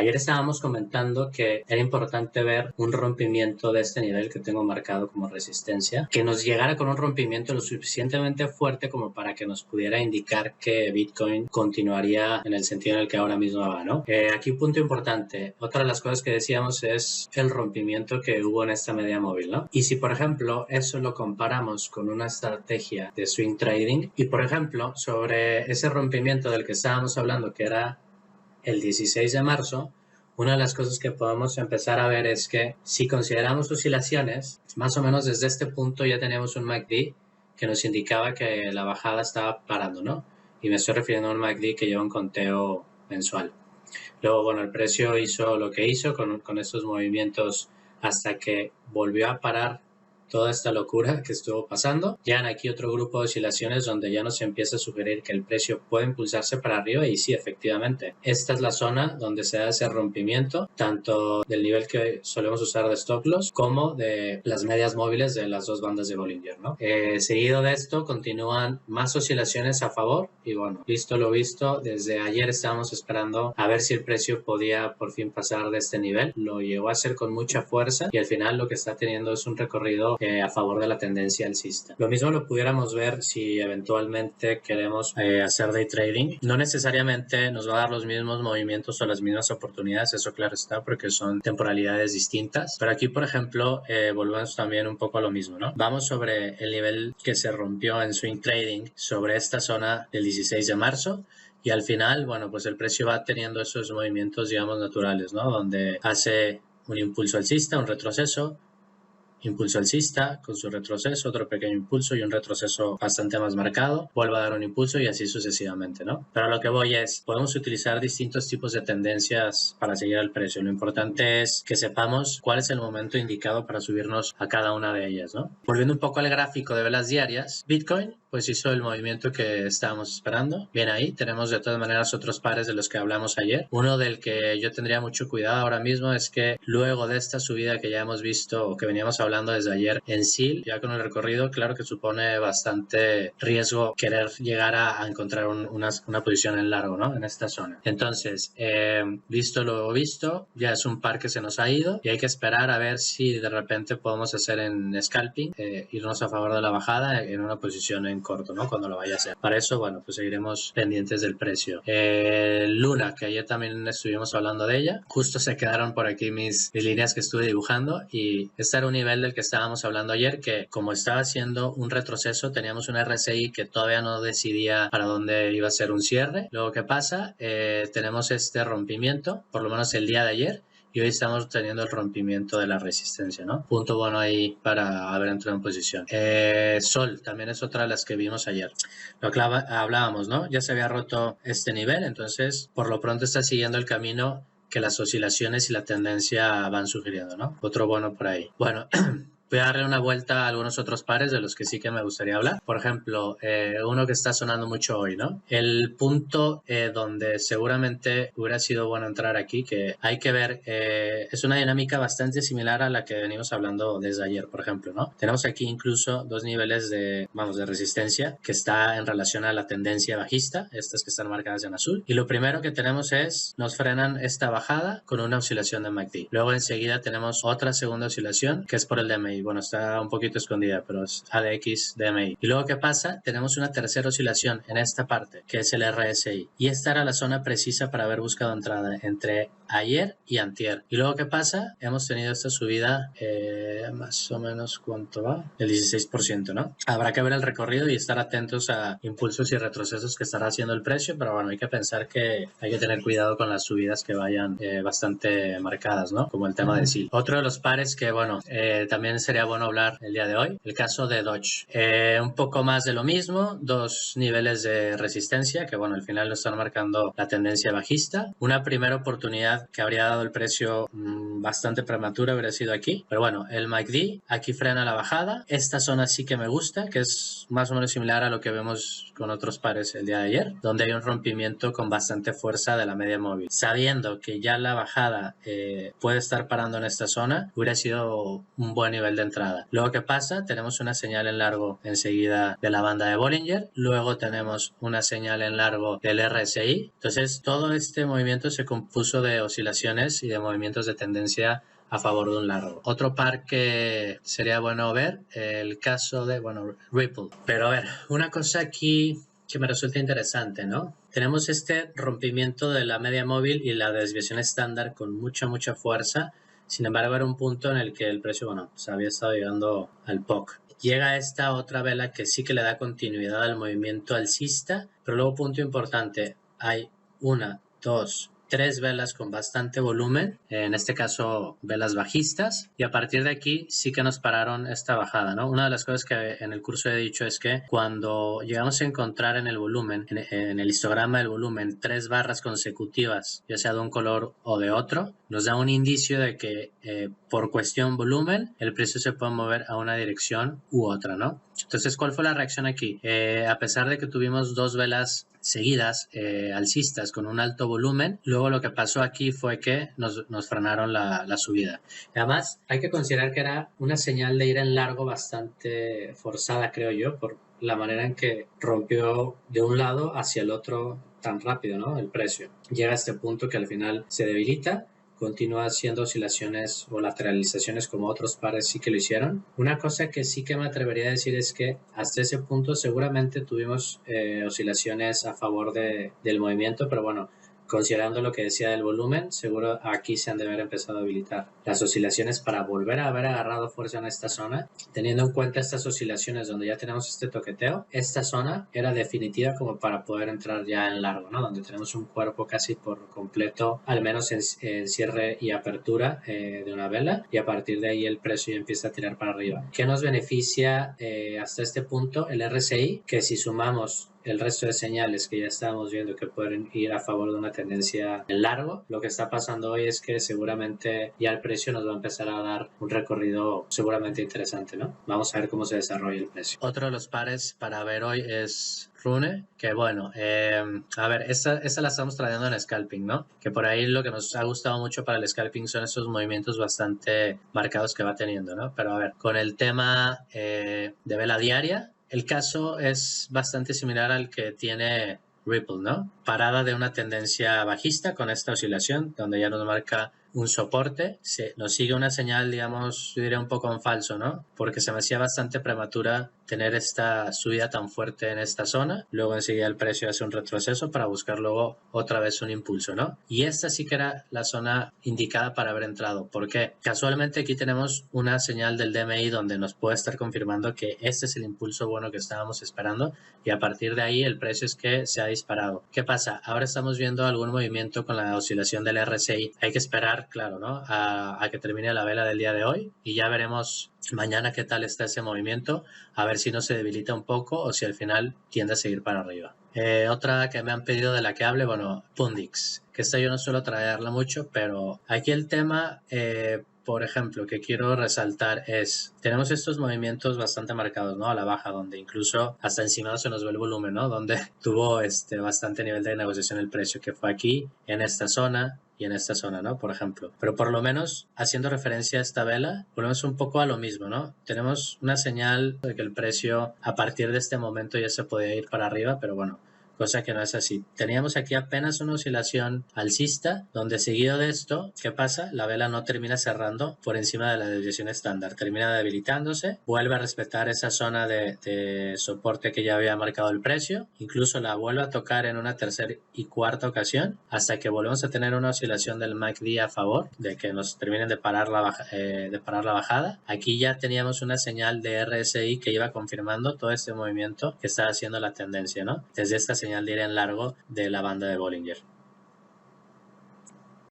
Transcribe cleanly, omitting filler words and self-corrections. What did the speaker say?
Ayer estábamos comentando que era importante ver un rompimiento de este nivel que tengo marcado como resistencia, que nos llegara con un rompimiento lo suficientemente fuerte como para que nos pudiera indicar que Bitcoin continuaría en el sentido en el que ahora mismo va, ¿no? Aquí punto importante. Otra de las cosas que decíamos es el rompimiento que hubo en esta media móvil, ¿no? Y si, por ejemplo, eso lo comparamos con una estrategia de swing trading y, por ejemplo, sobre ese rompimiento del que estábamos hablando, que era el 16 de marzo, una de las cosas que podemos empezar a ver es que si consideramos oscilaciones, más o menos desde este punto ya teníamos un MACD que nos indicaba que la bajada estaba parando, ¿no? Y me estoy refiriendo a un MACD que lleva un conteo mensual. Luego, bueno, el precio hizo lo que hizo con estos movimientos hasta que volvió a parar toda esta locura que estuvo pasando. Llegan aquí otro grupo de oscilaciones donde ya nos empieza a sugerir que el precio puede impulsarse para arriba y sí, efectivamente, esta es la zona donde se da ese rompimiento, tanto del nivel que solemos usar de stop loss como de las medias móviles de las dos bandas de Bollinger, ¿no? Seguido de esto continúan más oscilaciones a favor y bueno, visto lo visto, desde ayer estábamos esperando a ver si el precio podía por fin pasar de este nivel. Lo llegó a hacer con mucha fuerza y al final lo que está teniendo es un recorrido a favor de la tendencia alcista. Lo mismo lo pudiéramos ver si eventualmente queremos hacer day trading. No necesariamente nos va a dar los mismos movimientos o las mismas oportunidades, eso claro está, porque son temporalidades distintas. Pero aquí, por ejemplo, volvemos también un poco a lo mismo, ¿no? Vamos sobre el nivel que se rompió en swing trading, sobre esta zona del 16 de marzo. Y al final, bueno, pues el precio va teniendo esos movimientos, digamos, naturales, ¿no? Donde hace un impulso alcista, un retroceso, impulso alcista con su retroceso, otro pequeño impulso y un retroceso bastante más marcado, vuelve a dar un impulso y así sucesivamente, ¿no? Pero lo que voy es, podemos utilizar distintos tipos de tendencias para seguir el precio. Lo importante es que sepamos cuál es el momento indicado para subirnos a cada una de ellas, ¿no? Volviendo un poco al gráfico de velas diarias, Bitcoin pues hizo el movimiento que estábamos esperando. Bien ahí, tenemos de todas maneras otros pares de los que hablamos ayer. Uno del que yo tendría mucho cuidado ahora mismo es que luego de esta subida que ya hemos visto o que veníamos hablando desde ayer en SIL, ya con el recorrido, claro que supone bastante riesgo querer llegar a encontrar una posición en largo, ¿no? En esta zona. Entonces, visto lo visto, ya es un par que se nos ha ido y hay que esperar a ver si de repente podemos hacer en scalping, irnos a favor de la bajada en una posición en corto, ¿no? Cuando lo vaya a hacer. Para eso, bueno, pues seguiremos pendientes del precio. Luna, que ayer también estuvimos hablando de ella, justo se quedaron por aquí mis líneas que estuve dibujando y este era un nivel del que estábamos hablando ayer, que como estaba haciendo un retroceso, teníamos un RSI que todavía no decidía para dónde iba a ser un cierre. Luego, ¿qué pasa? Tenemos este rompimiento, por lo menos el día de ayer, y hoy estamos teniendo el rompimiento de la resistencia, ¿no? Punto bueno ahí para haber entrado en posición. Sol también es otra de las que vimos ayer. Lo que hablábamos, ¿no? Ya se había roto este nivel, entonces por lo pronto está siguiendo el camino que las oscilaciones y la tendencia van sugiriendo, ¿no? Otro bueno por ahí. Bueno, voy a darle una vuelta a algunos otros pares de los que sí que me gustaría hablar. Por ejemplo, uno que está sonando mucho hoy, ¿no? El punto donde seguramente hubiera sido bueno entrar aquí, que hay que ver, es una dinámica bastante similar a la que venimos hablando desde ayer, por ejemplo, ¿no? Tenemos aquí incluso dos niveles de resistencia que está en relación a la tendencia bajista, estas que están marcadas en azul. Y lo primero que tenemos es, nos frenan esta bajada con una oscilación de MACD. Luego enseguida tenemos otra segunda oscilación que es por el DMI. Bueno, está un poquito escondida, pero es ADX DMI. Y luego, ¿qué pasa? Tenemos una tercera oscilación en esta parte, que es el RSI. Y esta era la zona precisa para haber buscado entrada entre ayer y antier. Y luego, ¿qué pasa? Hemos tenido esta subida, más o menos, ¿cuánto va? El 16%, ¿no? Habrá que ver el recorrido y estar atentos a impulsos y retrocesos que estará haciendo el precio, pero bueno, hay que pensar que hay que tener cuidado con las subidas que vayan bastante marcadas, ¿no? Como el tema de SIL. Otro de los pares que, bueno, también sería bueno hablar el día de hoy, el caso de Doge. Un poco más de lo mismo, dos niveles de resistencia que, bueno, al final lo están marcando la tendencia bajista. Una primera oportunidad que habría dado el precio bastante prematura habría sido aquí, pero bueno, el MACD aquí frena la bajada. Esta zona sí que me gusta, que es más o menos similar a lo que vemos con otros pares el día de ayer, donde hay un rompimiento con bastante fuerza de la media móvil. Sabiendo que ya la bajada puede estar parando en esta zona, hubiera sido un buen nivel nivel de entrada. Luego, ¿qué pasa? Tenemos una señal en largo enseguida de la banda de Bollinger, luego tenemos una señal en largo del RSI. Entonces, todo este movimiento se compuso de oscilaciones y de movimientos de tendencia a favor de un largo. Otro par que sería bueno ver, el caso de, Ripple. Pero a ver, una cosa aquí que me resulta interesante, ¿no? Tenemos este rompimiento de la media móvil y la desviación estándar con mucha fuerza. Sin embargo, era un punto en el que el precio, se había estado llegando al POC. Llega esta otra vela que sí que le da continuidad al movimiento alcista, pero luego, punto importante, hay 1, 2, 3 velas con bastante volumen, en este caso velas bajistas, y a partir de aquí sí que nos pararon esta bajada, ¿no? Una de las cosas que en el curso he dicho es que cuando llegamos a encontrar en el volumen, en el histograma del volumen, 3 barras consecutivas, ya sea de un color o de otro, nos da un indicio de que por cuestión volumen el precio se puede mover a una dirección u otra, ¿no? Entonces, ¿cuál fue la reacción aquí? A pesar de que tuvimos 2 velas seguidas alcistas con un alto volumen, luego lo que pasó aquí fue que nos frenaron la subida. Además, hay que considerar que era una señal de ir en largo bastante forzada, creo yo, por la manera en que rompió de un lado hacia el otro tan rápido, ¿no? El precio. Llega a este punto que al final se debilita, continúa haciendo oscilaciones o lateralizaciones como otros pares sí que lo hicieron. Una cosa que sí que me atrevería a decir es que hasta ese punto seguramente tuvimos oscilaciones a favor del movimiento, pero bueno, considerando lo que decía del volumen, seguro aquí se han de haber empezado a habilitar las oscilaciones para volver a haber agarrado fuerza en esta zona. Teniendo en cuenta estas oscilaciones donde ya tenemos este toqueteo, esta zona era definitiva como para poder entrar ya en largo, ¿no? Donde tenemos un cuerpo casi por completo, al menos en cierre y apertura de una vela, y a partir de ahí el precio ya empieza a tirar para arriba. ¿Qué nos beneficia hasta este punto? El RSI, que si sumamos el resto de señales que ya estábamos viendo que pueden ir a favor de una tendencia en largo, lo que está pasando hoy es que seguramente ya el precio nos va a empezar a dar un recorrido seguramente interesante, ¿no? Vamos a ver cómo se desarrolla el precio. Otro de los pares para ver hoy es Rune, que bueno, a ver, esta la estamos trayendo en scalping, ¿no? Que por ahí lo que nos ha gustado mucho para el scalping son esos movimientos bastante marcados que va teniendo, ¿no? Pero a ver, con el tema de vela diaria, el caso es bastante similar al que tiene Ripple, ¿no? Parada de una tendencia bajista con esta oscilación, donde ya nos marca un soporte, nos sigue una señal, digamos, yo diría un poco en falso, ¿no? Porque se me hacía bastante prematura tener esta subida tan fuerte en esta zona, luego enseguida el precio hace un retroceso para buscar luego otra vez un impulso, ¿no? Y esta sí que era la zona indicada para haber entrado, porque casualmente aquí tenemos una señal del DMI donde nos puede estar confirmando que este es el impulso bueno que estábamos esperando, y a partir de ahí el precio es que se ha disparado. ¿Qué pasa? Ahora estamos viendo algún movimiento con la oscilación del RSI, hay que esperar, claro, ¿no? A que termine la vela del día de hoy y ya veremos mañana qué tal está ese movimiento, a ver si no se debilita un poco o si al final tiende a seguir para arriba. Otra que me han pedido de la que hable, Pundix, que esta yo no suelo traerla mucho, pero aquí el tema, por ejemplo, que quiero resaltar es, tenemos estos movimientos bastante marcados, ¿no? A la baja, donde incluso hasta encima se nos ve el volumen, ¿no? Donde tuvo bastante nivel de negociación el precio, que fue aquí, en esta zona y en esta zona, ¿no? Por ejemplo. Pero por lo menos, haciendo referencia a esta vela, volvemos un poco a lo mismo, ¿no? Tenemos una señal de que el precio a partir de este momento ya se podía ir para arriba, pero bueno, cosa que no es así. Teníamos aquí apenas una oscilación alcista, donde seguido de esto, ¿qué pasa? La vela no termina cerrando por encima de la desviación estándar, termina debilitándose, vuelve a respetar esa zona de soporte que ya había marcado el precio, incluso la vuelve a tocar en una tercera y cuarta ocasión, hasta que volvemos a tener una oscilación del MACD a favor, de que nos terminen de parar la bajada. Aquí ya teníamos una señal de RSI que iba confirmando todo este movimiento que estaba haciendo la tendencia, ¿no? Desde esta señal de ir en largo de la banda de Bollinger.